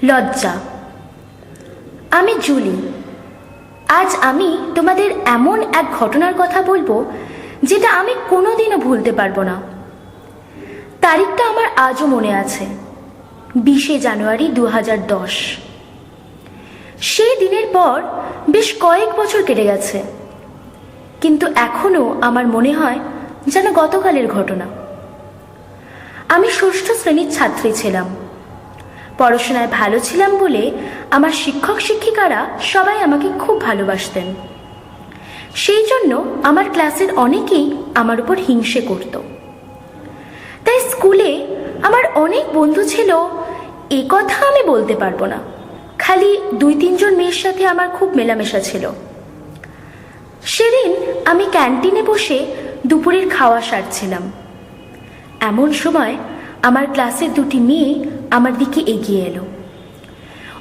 লজ্জা। আমি জুলি। আজ আমি তোমাদের এমন এক ঘটনার কথা বলবো যেটা আমি কোনোদিনও ভুলতে পারবো না। তারিখটা আমার আজও মনে আছে, 20শে জানুয়ারি 2010। সেই দিনের পর বেশ কয়েক বছর কেটে গেছে, কিন্তু এখনো আমার মনে হয় যেন গতকালের ঘটনা। আমি ষষ্ঠ শ্রেণীর ছাত্রী ছিলাম। পড়াশোনায় ভালো ছিলাম বলে আমার শিক্ষক শিক্ষিকারা সবাই আমাকে খুব ভালোবাসতেন। সেই জন্য আমার ক্লাসের অনেকেই আমার উপর হিংসে করত। তাই স্কুলে আমার অনেক বন্ধু ছিল, এ কথা আমি বলতে পারবো না। খালি 2-3 জন মেয়ের সাথে আমার খুব মেলামেশা ছিল। সেদিন আমি ক্যান্টিনে বসে দুপুরের খাওয়া সারছিলাম। এমন সময় আমার ক্লাসের 2টি মেয়ে আমার দিকে এগিয়ে এলো।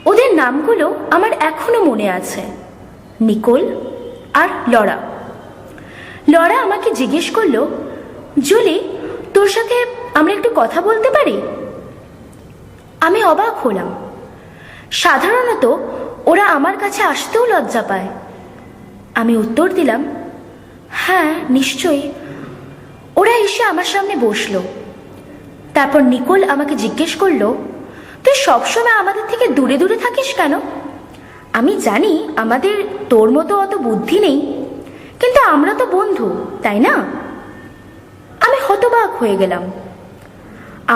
ওদের নামগুলো আমার এখনো মনে আছে, নিকোল আর লরা। লরা আমাকে জিজ্ঞেস করলো, জুলি, তোর সাথে আমরা একটু কথা বলতে পারি? আমি অবাক হলাম। সাধারণত ওরা আমার কাছে আসতেও লজ্জা পায়। আমি উত্তর দিলাম, হ্যাঁ নিশ্চয়ই। ওরা এসে আমার সামনে বসলো। তারপর নিকোল আমাকে জিজ্ঞেস করলো, তুই সবসময় আমাদের থেকে দূরে দূরে থাকিস কেন? আমি জানি আমাদের তোর মতো অত বুদ্ধি নেই, কিন্তু আমরা তো বন্ধু, তাই না? আমি হতবাক হয়ে গেলাম।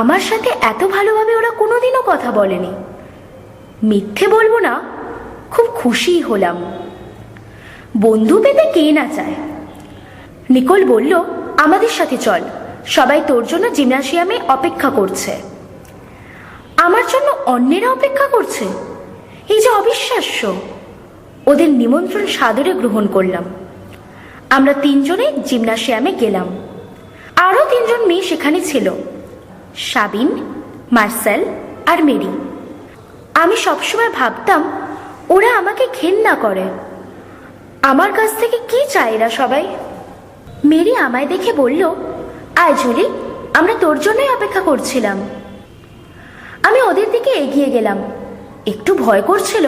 আমার সাথে এত ভালোভাবে ওরা কোনোদিনও কথা বলেনি। মিথ্যে বলবো না, খুব খুশি হলাম। বন্ধু পেতে কে না চায়। নিকোল বলল, আমাদের সাথে চল, সবাই তোর জন্য জিমনাসিয়ামে অপেক্ষা করছে। আমার জন্য অন্যেরা অপেক্ষা করছে? এই যে অবিশ্বাস্য। ওদের নিমন্ত্রণ সাদরে গ্রহণ করলাম। আমরা 3 জনে জিমনাসিয়ামে গেলাম। আরও 3 জন মেয়ে সেখানে ছিল, সাবিন, মার্সেল আর মেরি। আমি সবসময় ভাবতাম ওরা আমাকে ঘেন্না করে। আমার কাছ থেকে কি চায় এরা সবাই? মেরি আমায় দেখে বলল, আয় জুলি, আমরা তোর জন্যই অপেক্ষা করছিলাম। আমি ওদের দিকে এগিয়ে গেলাম। একটু ভয় করছিল,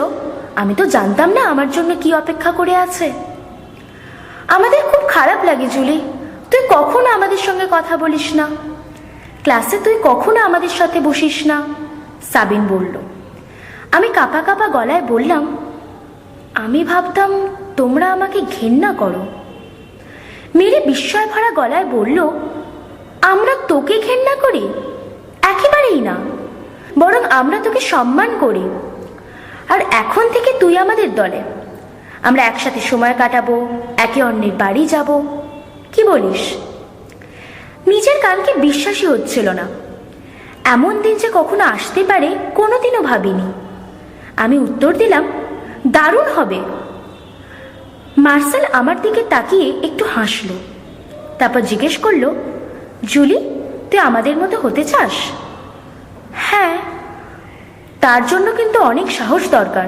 আমি তো জানতাম না আমার জন্য কি অপেক্ষা করে আছে। আমাদের খুব খারাপ লাগে জুলি, তুই কখনো আমাদের সঙ্গে কথা বলিস না, ক্লাসে তুই কখনো আমাদের সাথে বসিস না, সাবিন বলল। আমি কাঁপা কাঁপা গলায় বললাম, আমি ভাবতাম তোমরা আমাকে ঘেন্না করো। মেরে বিস্ময় ভরা গলায় বলল, আমরা তোকে ঘেন্না করি? একেবারেই না, বরং আমরা তোকে সম্মান করি। আর এখন থেকে তুই আমাদের দলে। আমরা একসাথে সময় কাটাবো, একে অন্যের বাড়ি যাব। কি বলিস? নিজের কানকে বিশ্বাসই হচ্ছিল না। এমন দিন যে কখনো আসতে পারে কোনোদিনও ভাবিনি। আমি উত্তর দিলাম, দারুণ হবে। মার্সেল আমার দিকে তাকিয়ে একটু হাসলো, তারপর জিজ্ঞেস করলো, জুলি, তুই আমাদের মতো হতে চাস? হ্যাঁ, তার জন্য কিন্তু অনেক সাহস দরকার।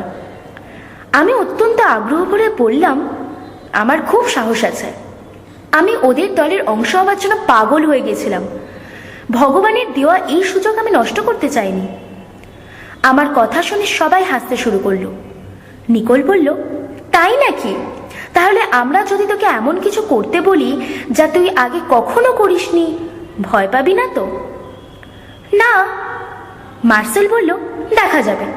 আমি অত্যন্ত আগ্রহ ভরে বললাম, আমার খুব সাহস আছে। আমি ওদের দলের অংশ হওয়ার জন্য পাগল হয়ে গেছিলাম। ভগবানের দেওয়া এই সুযোগ আমি নষ্ট করতে চাইনি। আমার কথা শুনে সবাই হাসতে শুরু করলো। নিকোল বলল, তাই নাকি? তাহলে আমরা যদি তোকে এমন কিছু করতে বলি যা তুই আগে কখনো করিসনি, ভয় পাবি না তো? না, মার্সেল বলল, দেখা যাবে।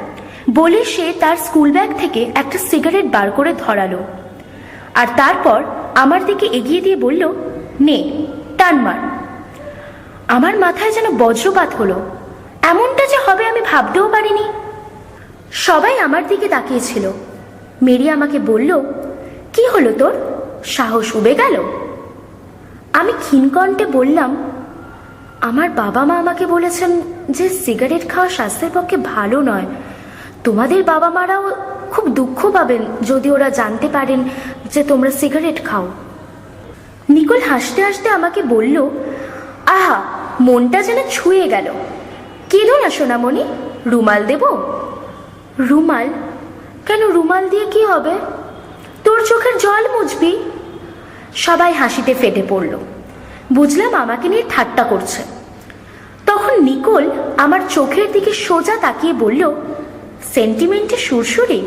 বলে সে তার স্কুল ব্যাগ থেকে একটা সিগারেট বার করে ধরালো, আর তারপর আমার দিকে এগিয়ে দিয়ে বলল, নে, টান মার। আমার মাথায় যেন বজ্রপাত হলো। এমনটা যে হবে আমি ভাবতেও পারিনি। সবাই আমার দিকে তাকিয়েছিল। মেরি আমাকে বলল, কি হলো তোর, সাহস উবে গেল? আমি ক্ষীণকণ্ঠে বললাম, আমার বাবা মা আমাকে বলেছেন যে সিগারেট খাওয়া স্বাস্থ্যের পক্ষে ভালো নয়। তোমাদের বাবা মারাও খুব দুঃখ পাবেন যদি ওরা জানতে পারেন যে তোমরা সিগারেট খাও। নিকোল হাসতে হাসতে আমাকে বলল, আহা, মনটা যেন ছুঁয়ে গেল। কেঁদো না সোনামণি, রুমাল দেব? রুমাল? কেন, রুমাল দিয়ে কি হবে? তোর চোখের জল মুছবি। সবাই হাসিতে ফেটে পড়ল। বুঝলাম আমাকে নিয়ে ঠাট্টা করছে। তখন নিকোল আমার চোখের দিকে সোজা তাকিয়ে বলল, সেন্টিমেন্টে সুরসুরি?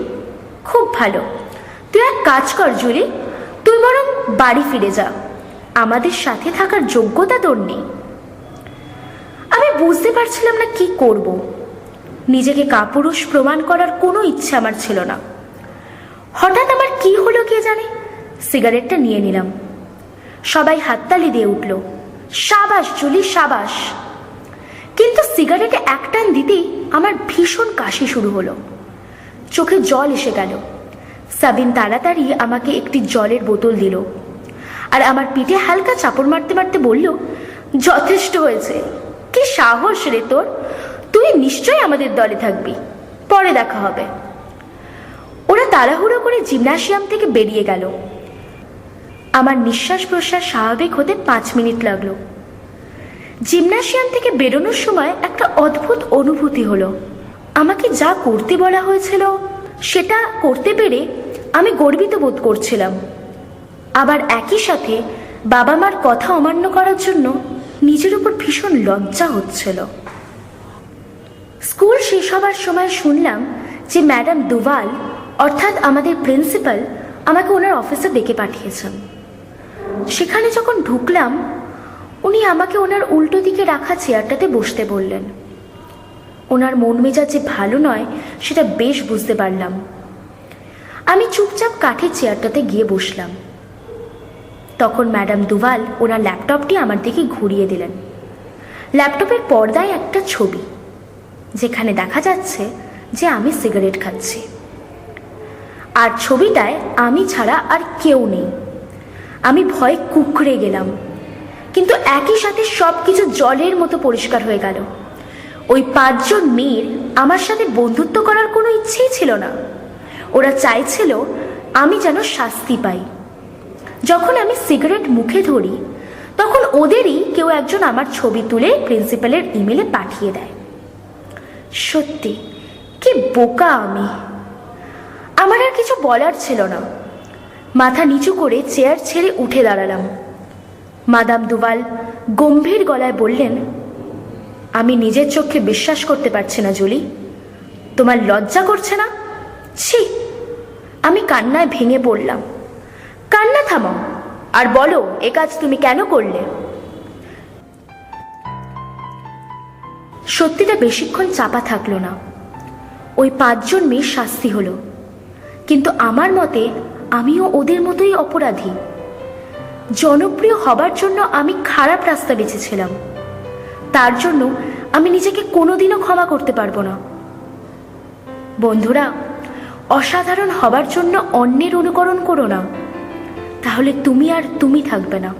খুব ভালো। তুই এক কাজ কর জুলি, তুই বরং বাড়ি ফিরে যা, আমাদের সাথে থাকার যোগ্যতা তোর নেই। আমি বুঝতে পারছিলাম না কি করব। নিজেকে কাপুরুষ প্রমাণ করার কোনো ইচ্ছা আমার ছিল না। হঠাৎ আমার কি হলো কে জানে, সিগারেটটা নিয়ে নিলাম। সবাই হাততালি দিয়ে উঠল, সাবাস জুলি সাবাস। কিন্তু সিগারেটে এক টান দিতেই আমার ভীষণ কাশি শুরু হলো, চোখে জল এসে গেল। সাবিন তাড়াতাড়ি আমাকে একটি জলের বোতল দিল আর আমার পিঠে হালকা চাপড় মারতে মারতে বলল, যথেষ্ট হয়েছে। কি সাহস রে তোর, তুই নিশ্চয়ই আমাদের দলে থাকবি, পরে দেখা হবে। ওরা তাড়াহুড়ো করে জিমনাসিয়াম থেকে বেরিয়ে গেল। আমার নিঃশ্বাস প্রশ্বাস স্বাভাবিক হতে 5 মিনিট লাগলো। জিমনাসিয়াম থেকে বেরোনোর সময় একটা অদ্ভুত অনুভূতি হলো। আমাকে যা করতে বলা হয়েছিল সেটা করতে পেরে আমি গর্বিত বোধ করছিলাম। আবার একই সাথে বাবা মার কথা অমান্য করার জন্য নিজের উপর ভীষণ লজ্জা হচ্ছিল। স্কুল শেষ হবার সময় শুনলাম যে ম্যাডাম দুভাল অর্থাৎ আমাদের প্রিন্সিপাল আমাকে ওনার অফিসে ডেকে পাঠিয়েছেন। সেখানে যখন ঢুকলাম, উনি আমাকে ওনার উল্টো দিকে রাখা চেয়ারটাতে বসতে বললেন। ওনার মন মেজাজ যে ভালো নয় সেটা বেশ বুঝতে পারলাম। আমি চুপচাপ কাঠের চেয়ারটাতে গিয়ে বসলাম। তখন ম্যাডাম দুভাল ওনার ল্যাপটপটি আমার দিকে ঘুরিয়ে দিলেন। ল্যাপটপের পর্দায় একটা ছবি, যেখানে দেখা যাচ্ছে যে আমি সিগারেট খাচ্ছি, আর ছবিটায় আমি ছাড়া আর কেউ নেই। আমি ভয়ে কুঁকড়ে গেলাম, কিন্তু একই সাথে সবকিছু জলের মতো পরিষ্কার হয়ে গেল। ওই 5 জন মেয়ের আমার সাথে বন্ধুত্ব করার কোনো ইচ্ছেই ছিল না। ওরা চাইছিল আমি যেন শাস্তি পাই। যখন আমি সিগারেট মুখে ধরি, তখন ওদেরই কেউ একজন আমার ছবি তুলে প্রিন্সিপালের ইমেলে পাঠিয়ে দেয়। সত্যি কি বোকা আমি। আমার আর কিছু বলার ছিল না। মাথা নিচু করে চেয়ার ছেড়ে উঠে দাঁড়ালাম। মাদাম দুভাল গম্ভীর গলায় বললেন, আমি নিজের চোখে বিশ্বাস করতে পারছি না জুলি, তোমার লজ্জা করছে না? ছি! আমি কান্নায় ভেঙে পড়লাম। কান্না থামাও আর বলো, এ কাজ তুমি কেন করলে? সত্যিটা বেশিক্ষণ চাপা থাকলো না। ওই 5 জন মেয়ের শাস্তি হলো, কিন্তু আমার মতে আমিও ওদের মতোই অপরাধী। জনপ্রিয় হবার জন্য আমি খারাপ রাস্তা বেছেছিলাম, তার জন্য আমি নিজেকে কোনোদিনও ক্ষমা করতে পারবো না। বন্ধুরা, অসাধারণ হবার জন্য অন্যের অনুকরণ করো না, তাহলে তুমি আর তুমি থাকবে না।